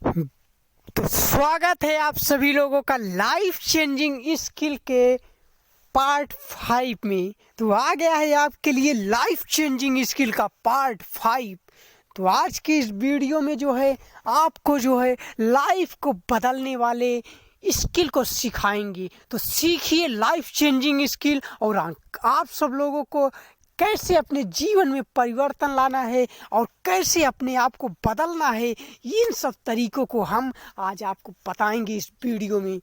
तो स्वागत है आप सभी लोगों का लाइफ चेंजिंग स्किल के पार्ट 5 में। तो आ गया है आपके लिए लाइफ चेंजिंग स्किल का पार्ट 5। तो आज की इस वीडियो में जो है आपको जो है लाइफ को बदलने वाले स्किल को सिखाएंगे। तो सीखिए लाइफ चेंजिंग स्किल और आप सब लोगों को कैसे अपने जीवन में परिवर्तन लाना है और कैसे अपने आप को बदलना है, इन सब तरीकों को हम आज आपको बताएंगे इस वीडियो में।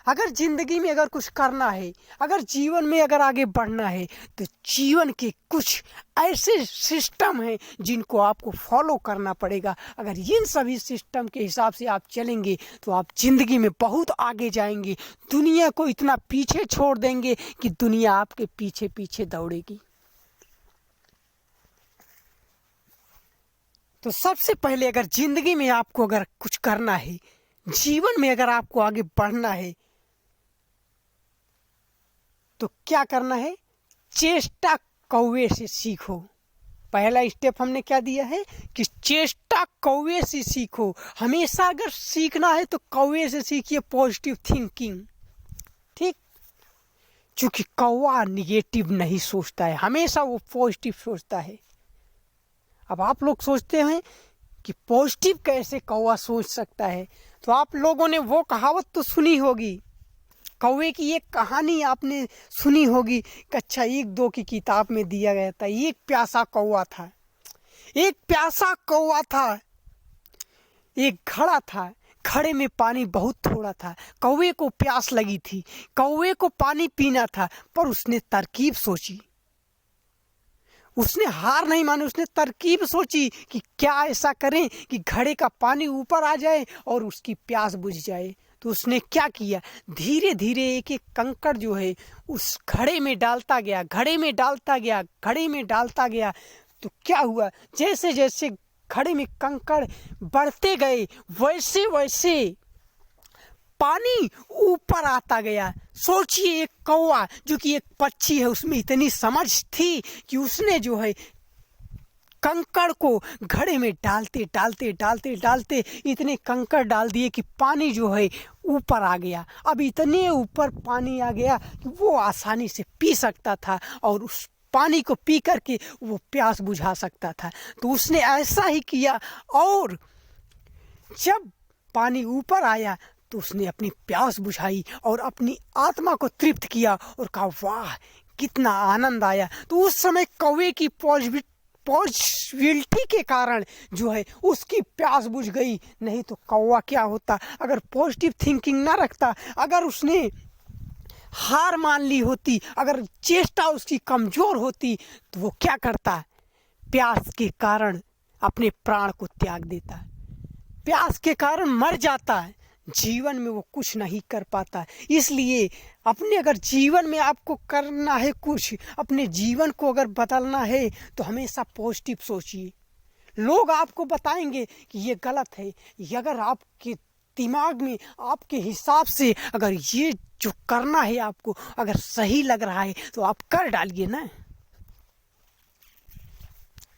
अगर ज़िंदगी में अगर कुछ करना है, अगर जीवन में अगर आगे बढ़ना है, तो जीवन के कुछ ऐसे सिस्टम हैं जिनको आपको फॉलो करना पड़ेगा। अगर इन सभी सिस्टम के हिसाब से आप चलेंगे तो आप ज़िंदगी में बहुत आगे जाएंगे, दुनिया को इतना पीछे छोड़ देंगे कि दुनिया आपके पीछे पीछे दौड़ेगी। तो सबसे पहले अगर ज़िंदगी में आपको अगर कुछ करना है, जीवन में अगर आपको आगे बढ़ना है, तो क्या करना है? चेष्टा कौवे से सीखो। पहला स्टेप हमने क्या दिया है कि चेष्टा कौवे से सीखो। हमेशा अगर सीखना है तो कौवे से सीखिए, पॉजिटिव थिंकिंग। ठीक, क्योंकि कौवा निगेटिव नहीं सोचता है, हमेशा वो पॉजिटिव सोचता है। अब आप लोग सोचते हैं कि पॉजिटिव कैसे कौवा सोच सकता है, तो आप लोगों ने वो कहावत तो सुनी होगी, कौवे की एक कहानी आपने सुनी होगी, कक्षा 1-2 की किताब में दिया गया था। एक प्यासा कौवा था, एक प्यासा कौवा था, एक घड़ा था, घड़े में पानी बहुत थोड़ा था। कौवे को प्यास लगी थी, कौवे को पानी पीना था, पर उसने तरकीब सोची। उसने हार नहीं मानी, उसने तरकीब सोची कि क्या ऐसा करें कि घड़े का पानी ऊपर आ जाए और उसकी प्यास बुझ जाए। तो उसने क्या किया, धीरे धीरे एक एक कंकड़ जो है उस घड़े में डालता गया, घड़े में डालता गया, घड़े में डालता गया। तो क्या हुआ, जैसे जैसे घड़े में कंकड़ बढ़ते गए वैसे वैसे पानी ऊपर आता गया। सोचिए, एक कौवा जो कि एक पक्षी है, उसमें इतनी समझ थी कि उसने जो है कंकड़ को घड़े में डालते डालते डालते डालते इतने कंकड़ डाल दिए कि पानी जो है ऊपर आ गया। अब इतने ऊपर पानी आ गया कि वो आसानी से पी सकता था और उस पानी को पी करके वो प्यास बुझा सकता था। तो उसने ऐसा ही किया और जब पानी ऊपर आया तो उसने अपनी प्यास बुझाई और अपनी आत्मा को तृप्त किया और कहा, वाह कितना आनंद आया। तो उस समय कौवे की पॉजिटिविटी के कारण जो है उसकी प्यास बुझ गई। नहीं तो कौवा क्या होता, अगर पॉजिटिव थिंकिंग ना रखता, अगर उसने हार मान ली होती, अगर चेष्टा उसकी कमज़ोर होती, तो वो क्या करता, प्यास के कारण अपने प्राण को त्याग देता, प्यास के कारण मर जाता है, जीवन में वो कुछ नहीं कर पाता। इसलिए अपने अगर जीवन में आपको करना है कुछ, अपने जीवन को अगर बदलना है, तो हमेशा पॉजिटिव सोचिए। लोग आपको बताएंगे कि ये गलत है, ये अगर आपके दिमाग में आपके हिसाब से अगर ये जो करना है आपको अगर सही लग रहा है तो आप कर डालिए ना,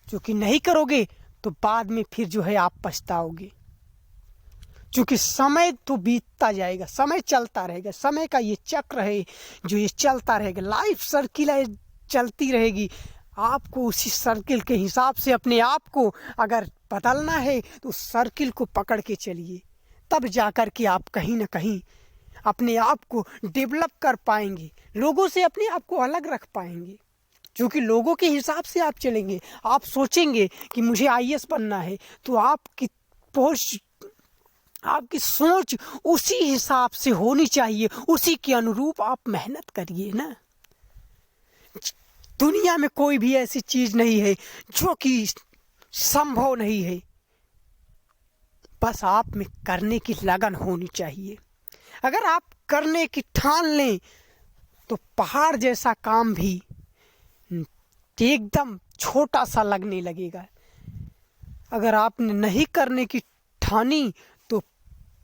क्योंकि नहीं करोगे तो बाद में फिर जो है आप पछताओगे। क्योंकि समय तो बीतता जाएगा, समय चलता रहेगा, समय का ये चक्र है जो ये चलता रहेगा, लाइफ सर्किल है, चलती रहेगी। आपको उसी सर्किल के हिसाब से अपने आप को अगर बदलना है तो सर्किल को पकड़ के चलिए, तब जाकर के आप कहीं ना कहीं अपने आप को डेवलप कर पाएंगे, लोगों से अपने आप को अलग रख पाएंगे। क्योंकि लोगों के हिसाब से आप चलेंगे, आप सोचेंगे कि मुझे IAS बनना है, तो आपकी सोच उसी हिसाब से होनी चाहिए, उसी के अनुरूप आप मेहनत करिए ना। दुनिया में कोई भी ऐसी चीज नहीं है जो कि संभव नहीं है, बस आप में करने की लगन होनी चाहिए। अगर आप करने की ठान लें तो पहाड़ जैसा काम भी एकदम छोटा सा लगने लगेगा। अगर आपने नहीं करने की ठानी तो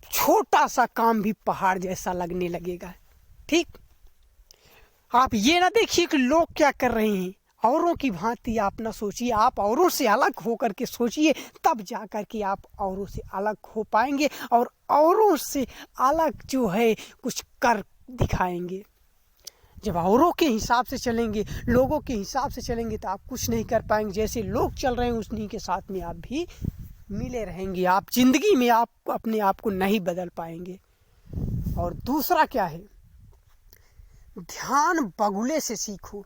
छोटा सा काम भी पहाड़ जैसा लगने लगेगा। ठीक, आप ये ना देखिए कि लोग क्या कर रहे हैं, औरों की भांति आप ना सोचिए, आप औरों से अलग होकर के सोचिए, तब जा कर के आप औरों से अलग हो पाएंगे और औरों से अलग जो है कुछ कर दिखाएंगे। जब औरों के हिसाब से चलेंगे, लोगों के हिसाब से चलेंगे तो आप कुछ नहीं कर पाएंगे। जैसे लोग चल रहे हैं उन्हीं के साथ में आप भी मिले रहेंगे। आप जिंदगी में आप अपने आप को नहीं बदल पाएंगे। और दूसरा क्या है, ध्यान बगुले से सीखो।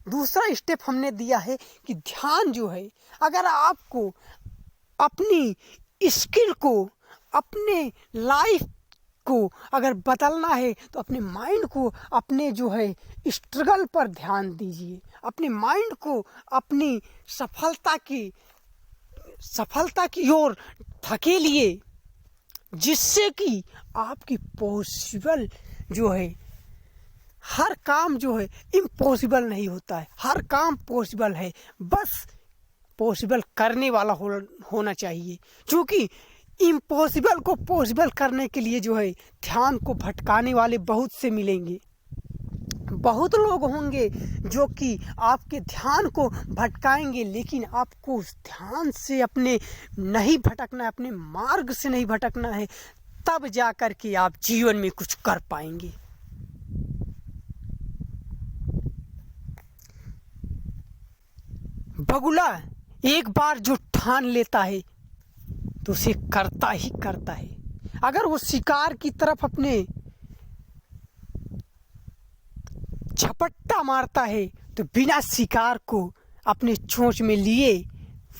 दूसरा स्टेप हमने दिया है कि ध्यान जो है, अगर आपको अपनी स्किल को, अपने लाइफ को अगर बदलना है तो अपने माइंड को, अपने जो है स्ट्रगल पर ध्यान दीजिए। अपने माइंड को अपनी सफलता की ओर धकेलिए, जिससे कि आपकी पॉसिबल जो है, हर काम जो है इम्पॉसिबल नहीं होता है, हर काम पॉसिबल है, बस पॉसिबल करने वाला होना चाहिए। क्योंकि इम्पॉसिबल को पॉसिबल करने के लिए जो है ध्यान को भटकाने वाले बहुत से मिलेंगे। बहुत लोग होंगे जो कि आपके ध्यान को भटकाएंगे, लेकिन आपको उस ध्यान से अपने नहीं भटकना है, अपने मार्ग से नहीं भटकना है, तब जा कर के आप जीवन में कुछ कर पाएंगे। बगुला एक बार जो ठान लेता है तो उसे करता ही करता है। अगर वो शिकार की तरफ अपने झपट्टा मारता है तो बिना शिकार को अपने चोंच में लिए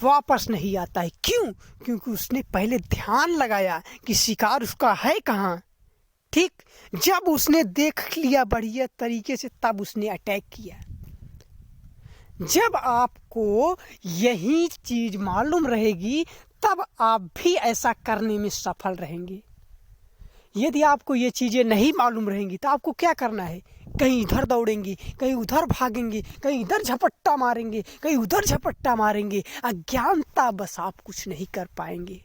वापस नहीं आता है। क्यों? क्योंकि उसने पहले ध्यान लगाया कि शिकार उसका है कहाँ। ठीक, जब उसने देख लिया बढ़िया तरीके से, तब उसने अटैक किया। जब आपको यही चीज मालूम रहेगी, तब आप भी ऐसा करने में सफल रहेंगे। यदि आपको ये चीज़ें नहीं मालूम रहेंगी तो आपको क्या करना है, कहीं इधर दौड़ेंगे, कहीं उधर भागेंगे, कहीं इधर झपट्टा मारेंगे, कहीं उधर झपट्टा मारेंगे। अज्ञानता बस आप कुछ नहीं कर पाएंगे।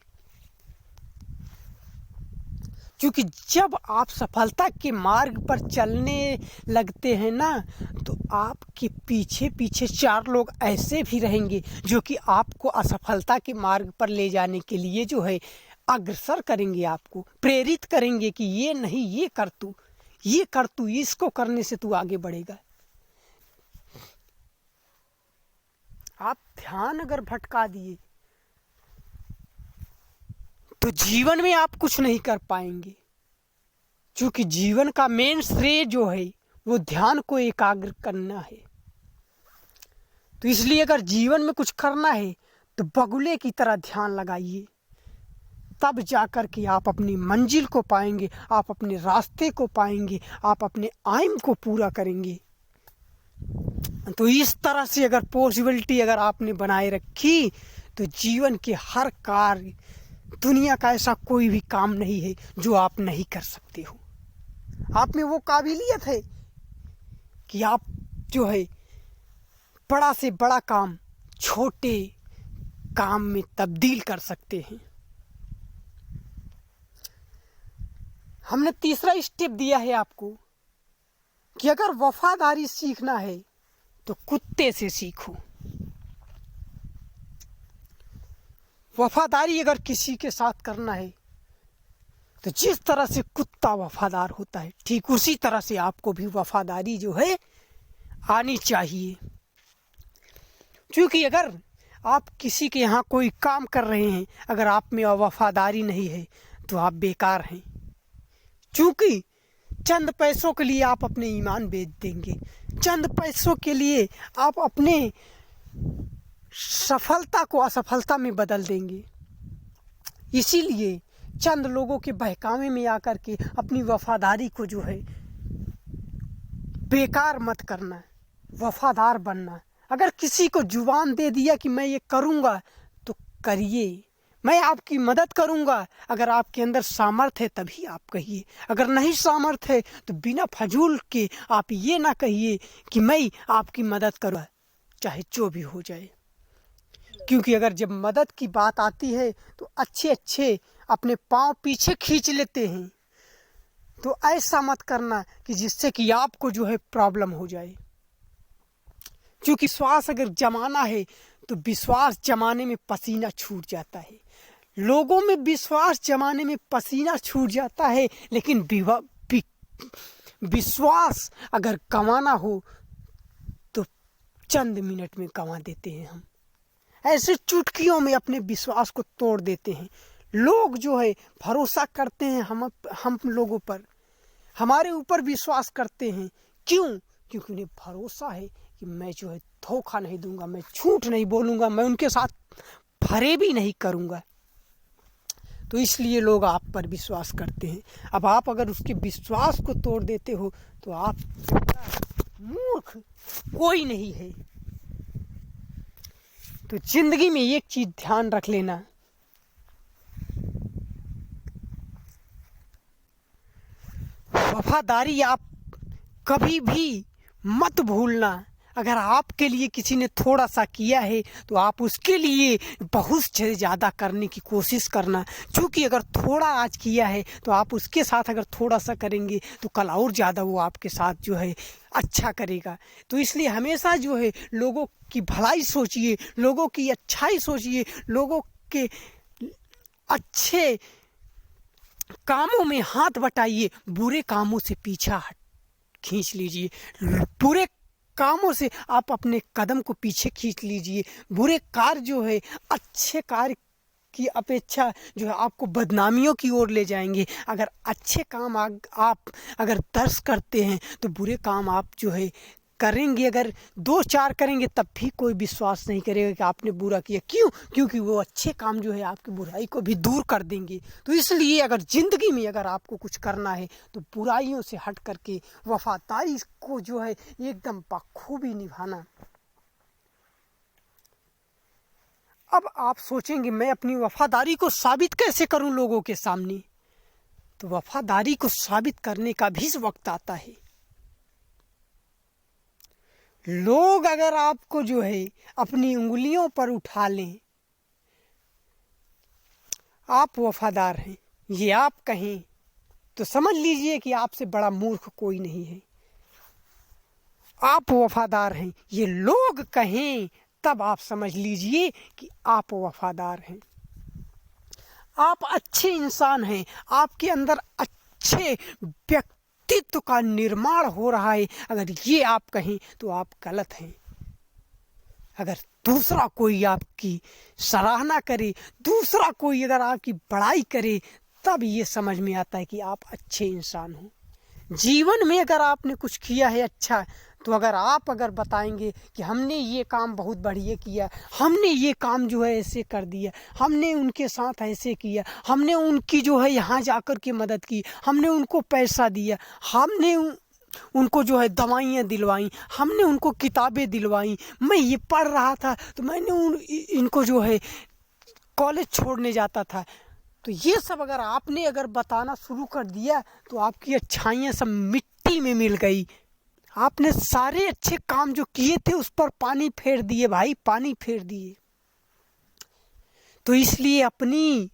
क्योंकि जब आप सफलता के मार्ग पर चलने लगते हैं ना, तो आपके पीछे पीछे 4 लोग ऐसे भी रहेंगे जो कि आपको असफलता के मार्ग पर ले जाने के लिए जो है अग्रसर करेंगे, आपको प्रेरित करेंगे कि ये नहीं, ये कर तू, इसको करने से तू आगे बढ़ेगा। आप ध्यान अगर भटका दिए तो जीवन में आप कुछ नहीं कर पाएंगे। क्योंकि जीवन का मेन श्रेय जो है वो ध्यान को एकाग्र करना है। तो इसलिए अगर जीवन में कुछ करना है तो बगुले की तरह ध्यान लगाइए, तब जाकर के आप अपनी मंजिल को पाएंगे, आप अपने रास्ते को पाएंगे, आप अपने एम को पूरा करेंगे। तो इस तरह से अगर पॉसिबिलिटी अगर आपने बनाए रखी तो जीवन के हर कार्य, दुनिया का ऐसा कोई भी काम नहीं है जो आप नहीं कर सकते हो। आप में वो काबिलियत है कि आप जो है बड़ा से बड़ा काम छोटे काम में तब्दील कर सकते हैं। हमने तीसरा स्टेप दिया है आपको कि अगर वफादारी सीखना है तो कुत्ते से सीखो। वफादारी अगर किसी के साथ करना है तो जिस तरह से कुत्ता वफादार होता है, ठीक उसी तरह से आपको भी वफादारी जो है आनी चाहिए। क्योंकि अगर आप किसी के यहाँ कोई काम कर रहे हैं, अगर आप में वफादारी नहीं है तो आप बेकार हैं। क्योंकि चंद पैसों के लिए आप अपने ईमान बेच देंगे, चंद पैसों के लिए आप अपने सफलता को असफलता में बदल देंगे। इसीलिए चंद लोगों के बहकावे में आकर के अपनी वफादारी को जो है बेकार मत करना, वफादार बनना। अगर किसी को जुबान दे दिया कि मैं ये करूँगा तो करिए, मैं आपकी मदद करूँगा। अगर आपके अंदर सामर्थ्य है तभी आप कहिए, अगर नहीं सामर्थ्य है तो बिना फजूल के आप ये ना कहिए कि मैं आपकी मदद करूँगा, चाहे जो भी हो जाए। क्योंकि अगर जब मदद की बात आती है तो अच्छे अपने पाँव पीछे खींच लेते हैं। तो ऐसा मत करना कि जिससे कि आपको जो है प्रॉब्लम हो जाए। क्योंकि विश्वास अगर जमाना है तो विश्वास जमाने में पसीना छूट जाता है। लोगों में विश्वास जमाने में पसीना छूट जाता है, लेकिन विश्वास अगर कमाना हो तो चंद मिनट में कमा देते हैं हम। ऐसे चुटकियों में अपने विश्वास को तोड़ देते हैं। लोग जो है भरोसा करते हैं हम लोगों पर, हमारे ऊपर विश्वास करते हैं। क्यों? क्योंकि उन्हें भरोसा है कि मैं जो है धोखा नहीं दूंगा, मैं झूठ नहीं बोलूँगा, मैं उनके साथ फरेबी नहीं करूँगा। तो इसलिए लोग आप पर विश्वास करते हैं। अब आप अगर उसके विश्वास को तोड़ देते हो तो आप मूर्ख कोई नहीं है। तो जिंदगी में एक चीज ध्यान रख लेना, वफादारी आप कभी भी मत भूलना। अगर आपके लिए किसी ने थोड़ा सा किया है तो आप उसके लिए बहुत से ज़्यादा करने की कोशिश करना। क्योंकि अगर थोड़ा आज किया है तो आप उसके साथ अगर थोड़ा सा करेंगे तो कल और ज़्यादा वो आपके साथ जो है अच्छा करेगा। तो इसलिए हमेशा जो है लोगों की भलाई सोचिए, लोगों की अच्छाई सोचिए, लोगों के अच्छे कामों में हाथ बटाइए, बुरे कामों से पीछा खींच लीजिए। बुरे कामों से आप अपने कदम को पीछे खींच लीजिए। बुरे कार्य जो है अच्छे कार्य की अपेक्षा जो है आपको बदनामियों की ओर ले जाएंगे। अगर अच्छे काम आप अगर 10 करते हैं तो बुरे काम आप जो है करेंगे, अगर 2-4 करेंगे तब भी कोई विश्वास नहीं करेगा कि आपने बुरा किया। क्यों? क्योंकि वो अच्छे काम जो है आपकी बुराई को भी दूर कर देंगे। तो इसलिए अगर ज़िंदगी में अगर आपको कुछ करना है तो बुराइयों से हट करके वफादारी को जो है एकदम बखूबी निभाना। अब आप सोचेंगे मैं अपनी वफादारी को साबित कैसे करूं लोगों के सामने? तो वफादारी को साबित करने का भी वक्त आता है। लोग अगर आपको जो है अपनी उंगलियों पर उठा लें, आप वफादार हैं, ये आप कहें तो समझ लीजिए कि आपसे बड़ा मूर्ख कोई नहीं है। आप वफादार हैं, ये लोग कहें तब आप समझ लीजिए कि आप वफादार हैं। आप अच्छे इंसान हैं, आपके अंदर अच्छे व्यक्तित्व का निर्माण हो रहा है। अगर ये आप कहें तो आप गलत हैं। अगर दूसरा कोई आपकी सराहना करे, दूसरा कोई अगर आपकी बड़ाई करे, तब ये समझ में आता है कि आप अच्छे इंसान हो। जीवन में अगर आपने कुछ किया है अच्छा, तो अगर बताएंगे कि हमने ये काम बहुत बढ़िया किया, हमने ये काम जो है ऐसे कर दिया, हमने उनके साथ ऐसे किया, हमने उनकी जो है यहाँ जाकर के मदद की, हमने उनको पैसा दिया, हमने उनको जो है दवाइयाँ दिलवाई, हमने उनको किताबें दिलवाई, मैं ये पढ़ रहा था तो मैंने इनको जो है कॉलेज छोड़ने जाता था। तो ये सब अगर बताना शुरू कर दिया तो आपकी अच्छाइयाँ सब मिट्टी में मिल गई। आपने सारे अच्छे काम जो किए थे उस पर पानी फेर दिए भाई, पानी फेर दिए। तो इसलिए अपनी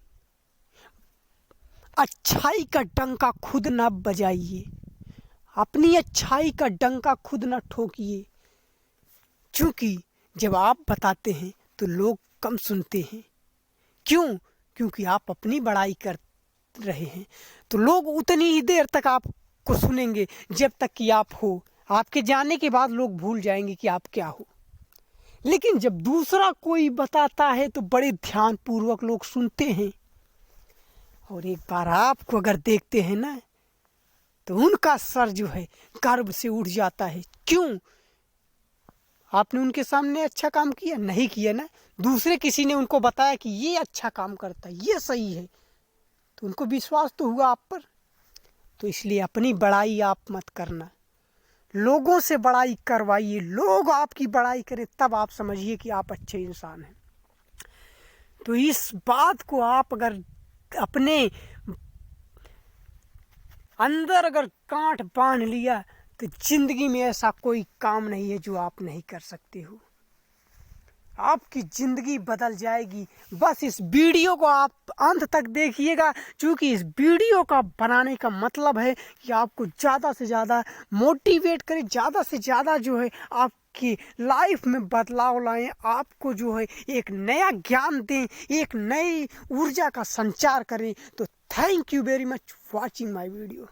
अच्छाई का डंका खुद ना बजाइए, अपनी अच्छाई का डंका खुद ना ठोकिए। क्योंकि जब आप बताते हैं तो लोग कम सुनते हैं। क्यों? क्योंकि आप अपनी बड़ाई कर रहे हैं। तो लोग उतनी ही देर तक आपको सुनेंगे जब तक कि आप हो। आपके जाने के बाद लोग भूल जाएंगे कि आप क्या हो। लेकिन जब दूसरा कोई बताता है तो बड़े ध्यानपूर्वक लोग सुनते हैं, और एक बार आपको अगर देखते हैं ना तो उनका सर जो है गर्व से उठ जाता है। क्यों? आपने उनके सामने अच्छा काम किया? नहीं किया ना। दूसरे किसी ने उनको बताया कि ये अच्छा काम करता है, ये सही है, तो उनको विश्वास तो हुआ आप पर। तो इसलिए अपनी बड़ाई आप मत करना, लोगों से बड़ाई करवाइए। लोग आपकी बड़ाई करें तब आप समझिए कि आप अच्छे इंसान हैं। तो इस बात को आप अगर अपने अंदर अगर गांठ बांध लिया तो जिंदगी में ऐसा कोई काम नहीं है जो आप नहीं कर सकते हो। आपकी ज़िंदगी बदल जाएगी। बस इस वीडियो को आप अंत तक देखिएगा, क्योंकि इस वीडियो का बनाने का मतलब है कि आपको ज़्यादा से ज़्यादा मोटिवेट करें, ज़्यादा से ज़्यादा जो है आप के लाइफ में बदलाव लाएं, आपको जो है एक नया ज्ञान दें, एक नई ऊर्जा का संचार करें। तो thank you very much watching my video.